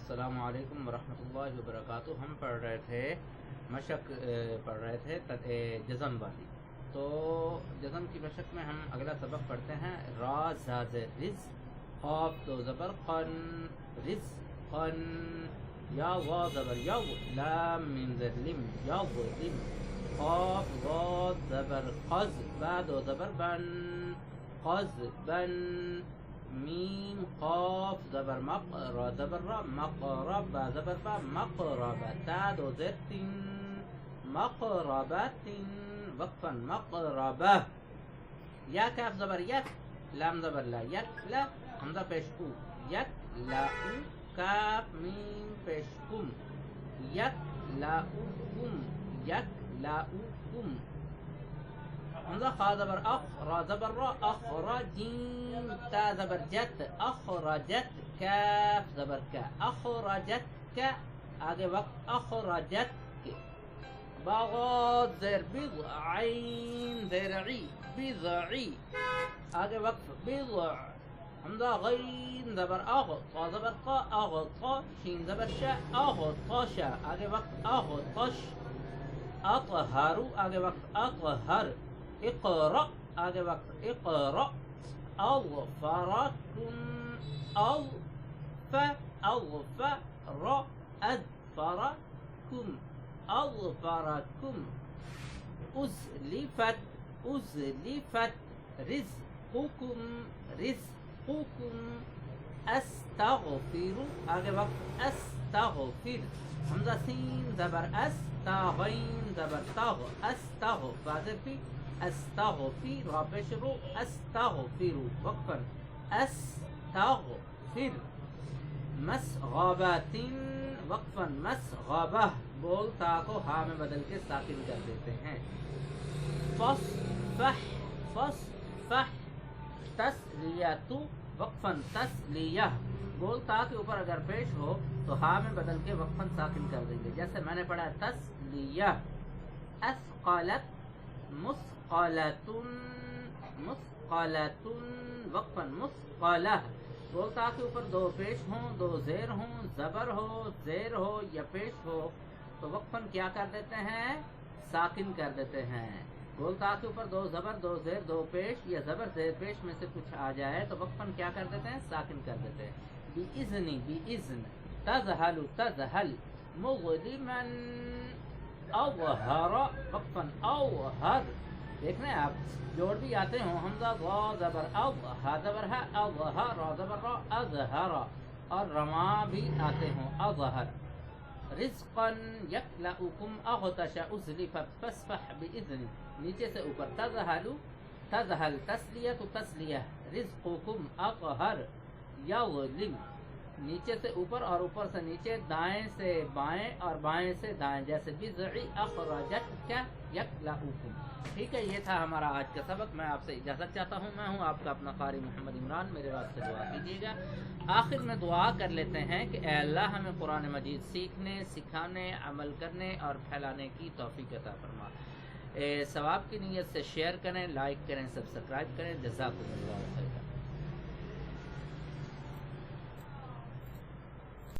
السلام علیکم ورحمۃ اللہ وبرکاتہ۔ ہم پڑھ رہے تھے مشق پڑھ رہے تھے جزم والی، تو جزم کی مشق میں ہم اگلا سبق پڑھتے ہیں۔ را زاد رز، قاف دو زبر قن، رز قن، یا وا زبر یو، لام میم زر لم، یو لم، قاف ضاد زبر قز، با دو زبر بن، قز بن، میم قاف زبر مق، را زبر را، مقرب، با زبر با، مقرب، تا دو زر تن، مقربت، وقفا مقربہ، یا کاف زبر یک، لام زبر لا، یک لا، حمزہ پیش او، یک لا او، کاف میم پیش کم، یک لا او کم، یک لا او کم، حمزہ خا زبر اخ، را زبر را، اخرجین، تا زبر جت، اخرجت، کاف زبر کا، اخرجت کا، آگے وقت اخرجت کے، باغات زیر بضعین، زیرعی، بضعی، آگے وقت بضع، حمزہ غین زبر اغ، قا زبر قا، اغطا، شین زبر شا، اغطش، آگے وقت اغطش، اطہرو، آگے وقت اطہر، اقرأ، آگے وقت اقرأ، اغفرکم، اغف، اغفر، اذفرکم، اغفرکم، ازلفت، ازلفت، رزقکم، رزقکم، استغفر، آگے وقت استغفر، حمزہ سین زبر اس، تا غین زبر تغ، استغ، واضح پی، استغفر، را پیش رو، استغفر، وقفا استغفر، مسغبت، وقفا مسغبہ، بول تا کو ہا میں بدل کے ساکن کر دیتے ہیں، فصفح، فصفح، تسلیت، وقفا تسلیہ، بول تا کے اوپر اگر پیش ہو تو ہا میں بدل کے وقفا ساکن کر دیں گے، جیسے میں نے پڑھا تسلیہ، اثقلت، مثقلۃ، مثقلۃ، وقفا مثقلہ، بول تا کے اوپر دو پیش ہوں، دو زیر ہوں، زبر ہو، زیر ہو یا پیش ہو تو وقفاً کیا کر دیتے ہیں؟ ساکن کر دیتے ہیں۔ بول تا کے اوپر دو زبر، دو زیر، دو پیش یا زبر زیر پیش میں سے کچھ آ جائے تو وقفاً کیا کر دیتے ہیں؟ ساکن کر دیتے ہیں۔ بِإِذْنِ، بِإِذْنِ، تذهل، تذهل، مغلما، اظہر، وقفاً اوہر، دیکھ رہے ہیں آپ جوڑ بھی آتے ہوں، حمزہ ضا زبر اض، ہا زبر ہا، اظہر، را زبر را، اظہر، اور رما بھی آتے ہوں، اظہر، رزقا یکلؤکم، اغتش، ازلفت، فاصفح بإذن، نیچے سے اوپر، تذہل، تذہل، تسلیت، تسلیہ، رزقکم، اقہر، یظلم، نیچے سے اوپر اور اوپر سے نیچے، دائیں سے بائیں اور بائیں سے دائیں، جیسے بضعی اخرجت کا یکلؤکم۔ ٹھیک ہے، یہ تھا ہمارا آج کا سبق۔ میں آپ سے اجازت چاہتا ہوں، میں ہوں آپ کا اپنا قاری محمد عمران، میرے واسطے دعا کیجیے گا۔ آخر میں دعا کر لیتے ہیں کہ اے اللہ ہمیں قرآن مجید سیکھنے، سکھانے، عمل کرنے اور پھیلانے کی توفیق عطا فرما۔ ثواب کی نیت سے شیئر کریں، لائک کریں، سبسکرائب کریں۔ جزاکم اللہ خیر۔